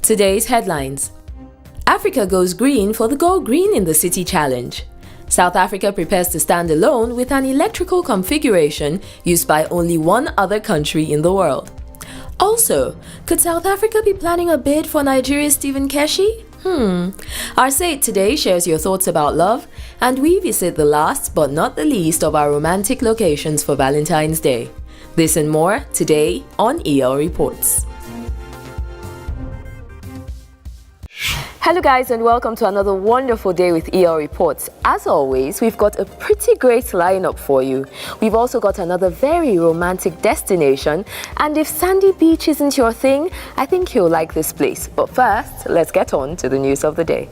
Today's headlines. Africa goes green for the Go Green in the City Challenge. South Africa prepares to stand alone with an electrical configuration used by only one other country in the world. Also, could South Africa be planning a bid for Nigeria's Stephen Keshi? Our Say It Today shares your thoughts about love, and we visit the last but not the least of our romantic locations for Valentine's Day. This and more today on EL Reports. Hello guys, and welcome to another wonderful day with EL Reports. As always, we've got a pretty great lineup for you. We've also got another very romantic destination, and if sandy beach isn't your thing, I think you'll like this place. But first, let's get on to the news of the day.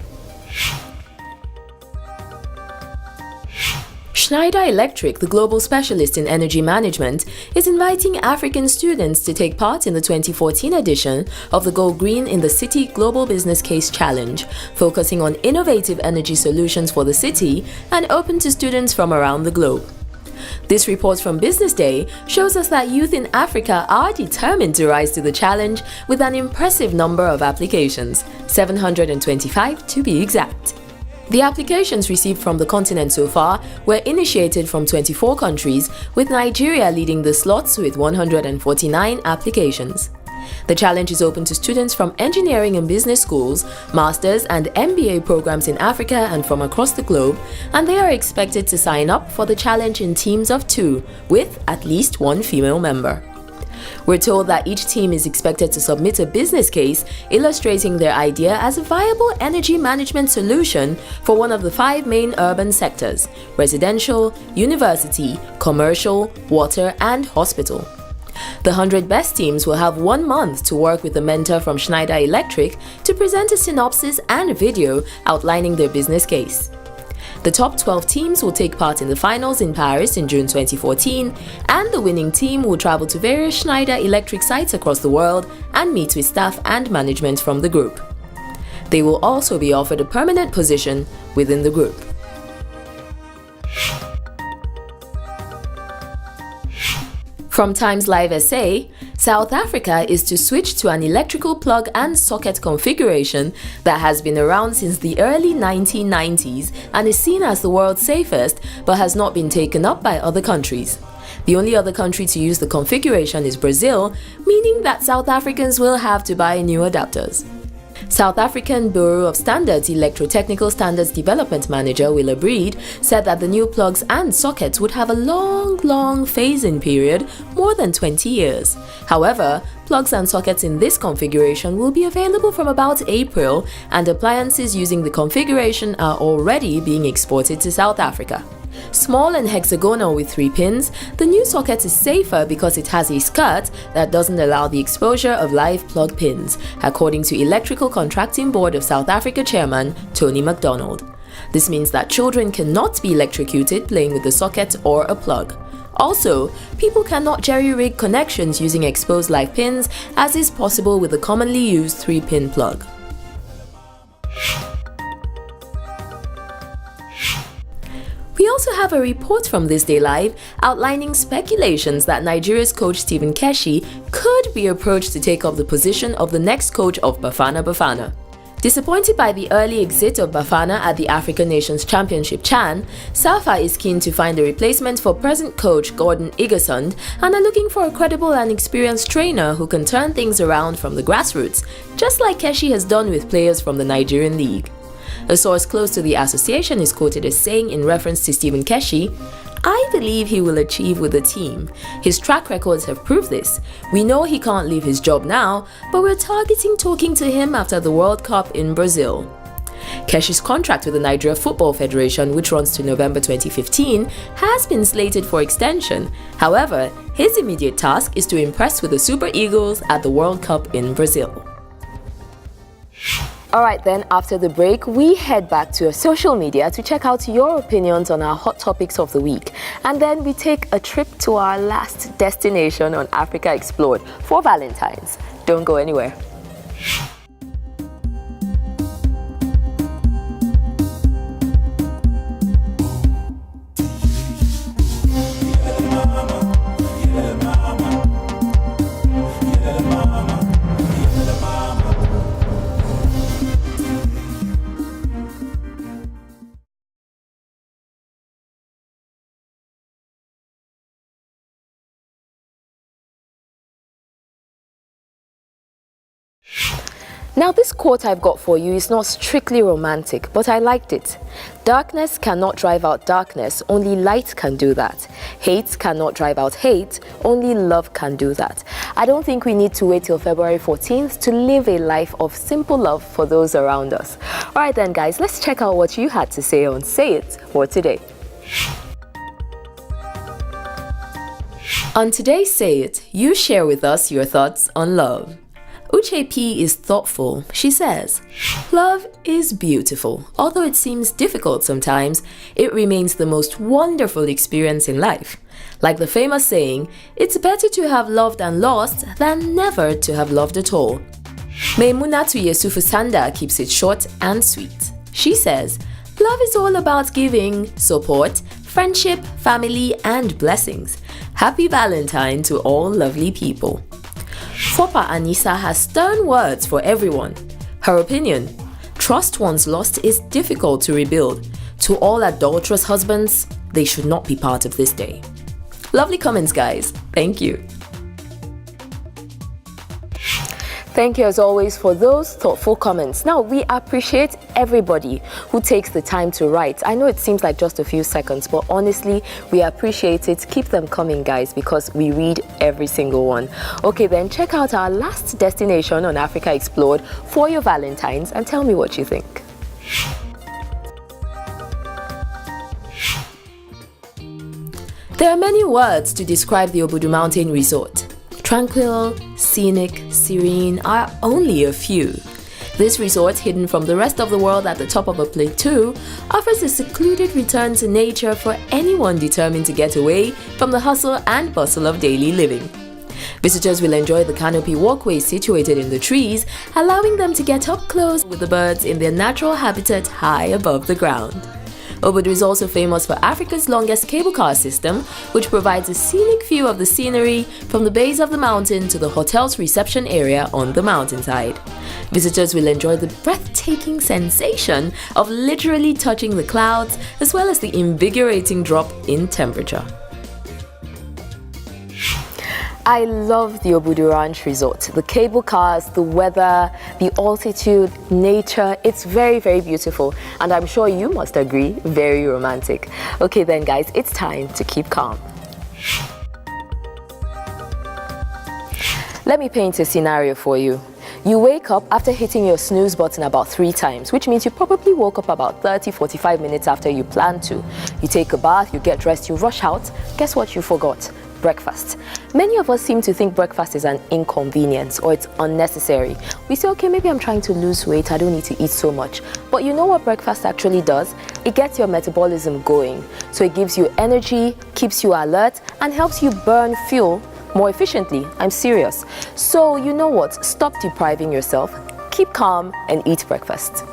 Schneider Electric, the global specialist in energy management, is inviting African students to take part in the 2014 edition of the Go Green in the City Global Business Case Challenge, focusing on innovative energy solutions for the city and open to students from around the globe. This report from Business Day shows us that youth in Africa are determined to rise to the challenge with an impressive number of applications, 725 to be exact. The applications received from the continent so far were initiated from 24 countries, with Nigeria leading the slots with 149 applications. The challenge is open to students from engineering and business schools, master's and MBA programs in Africa and from across the globe, and they are expected to sign up for the challenge in teams of 2, with at least one female member. We're told that each team is expected to submit a business case illustrating their idea as a viable energy management solution for one of the 5 main urban sectors: residential, university, commercial, water, and hospital. The 100 best teams will have 1 month to work with a mentor from Schneider Electric to present a synopsis and a video outlining their business case. The top 12 teams will take part in the finals in Paris in June 2014, and the winning team will travel to various Schneider Electric sites across the world and meet with staff and management from the group. They will also be offered a permanent position within the group. From Times Live SA, South Africa is to switch to an electrical plug and socket configuration that has been around since the early 1990s and is seen as the world's safest, but has not been taken up by other countries. The only other country to use the configuration is Brazil, meaning that South Africans will have to buy new adapters. South African Bureau of Standards Electrotechnical Standards Development Manager Willa Breed said that the new plugs and sockets would have a long phase-in period, more than 20 years. However, plugs and sockets in this configuration will be available from about April, and appliances using the configuration are already being exported to South Africa. Small and hexagonal with 3 pins, the new socket is safer because it has a skirt that doesn't allow the exposure of live plug pins, according to Electrical Contracting Board of South Africa Chairman Tony McDonald. This means that children cannot be electrocuted playing with the socket or a plug. Also, people cannot jerry-rig connections using exposed live pins, as is possible with the commonly used 3-pin plug. We also have a report from This Day Live outlining speculations that Nigeria's coach Stephen Keshi could be approached to take up the position of the next coach of Bafana Bafana. Disappointed by the early exit of Bafana at the African Nations Championship CHAN, SAFA is keen to find a replacement for present coach Gordon Igasund and are looking for a credible and experienced trainer who can turn things around from the grassroots, just like Keshi has done with players from the Nigerian league. A source close to the association is quoted as saying in reference to Stephen Keshi, "I believe he will achieve with the team. His track records have proved this. We know he can't leave his job now, but we're targeting talking to him after the World Cup in Brazil." Keshi's contract with the Nigeria Football Federation, which runs to November 2015, has been slated for extension. However, his immediate task is to impress with the Super Eagles at the World Cup in Brazil. Alright then, after the break, we head back to social media to check out your opinions on our hot topics of the week. And then we take a trip to our last destination on Africa Explored for Valentine's. Don't go anywhere. Now, this quote I've got for you is not strictly romantic, but I liked it. Darkness cannot drive out darkness, only light can do that. Hate cannot drive out hate, only love can do that. I don't think we need to wait till February 14th to live a life of simple love for those around us. Alright then guys, let's check out what you had to say on Say It for today. On today's Say It, you share with us your thoughts on love. Uche P is thoughtful. She says, "Love is beautiful. Although it seems difficult sometimes, it remains the most wonderful experience in life. Like the famous saying, it's better to have loved and lost than never to have loved at all." Meimunatu Yesufu Sanda keeps it short and sweet. She says, "Love is all about giving, support, friendship, family, and blessings. Happy Valentine to all lovely people." Fopa Anissa has stern words for everyone. Her opinion: trust once lost is difficult to rebuild. To all adulterous husbands, they should not be part of this day. Lovely comments, guys. Thank you. Thank you as always for those thoughtful comments. Now, we appreciate everybody who takes the time to write. I know it seems like just a few seconds, but honestly, we appreciate it. Keep them coming, guys, because we read every single one. Okay, then check out our last destination on Africa Explored for your Valentines and tell me what you think. There are many words to describe the Obudu Mountain Resort. Tranquil, scenic, serene are only a few. This resort, hidden from the rest of the world at the top of a plateau, offers a secluded return to nature for anyone determined to get away from the hustle and bustle of daily living. Visitors will enjoy the canopy walkways situated in the trees, allowing them to get up close with the birds in their natural habitat high above the ground. Obudu is also famous for Africa's longest cable car system, which provides a scenic view of the scenery from the base of the mountain to the hotel's reception area on the mountainside. Visitors will enjoy the breathtaking sensation of literally touching the clouds, as well as the invigorating drop in temperature. I love the Obudu Ranch Resort. The cable cars, the weather, the altitude, nature, it's very, very beautiful. And I'm sure you must agree, very romantic. Okay then guys, it's time to keep calm. Let me paint a scenario for you. You wake up after hitting your snooze button about 3 times, which means you probably woke up about 30-45 minutes after you planned to. You take a bath, you get dressed, you rush out. Guess what you forgot? Breakfast. Many of us seem to think breakfast is an inconvenience or it's unnecessary. We say, okay, maybe I'm trying to lose weight, I don't need to eat so much. But you know what breakfast actually does? It gets your metabolism going. So it gives you energy, keeps you alert, and helps you burn fuel more efficiently. I'm serious. So you know what? Stop depriving yourself, keep calm, and eat breakfast.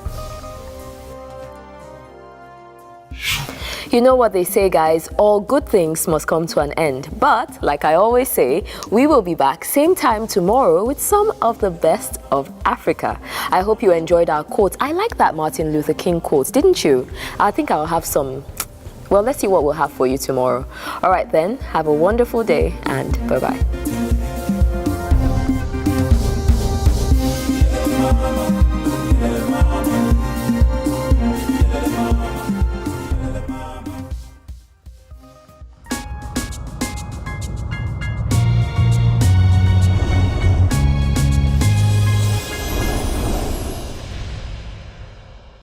You know what they say, guys, all good things must come to an end. But, like I always say, we will be back same time tomorrow with some of the best of Africa. I hope you enjoyed our quote. I like that Martin Luther King quote, didn't you? I think I'll have some. Well, let's see what we'll have for you tomorrow. All right then, have a wonderful day and bye-bye.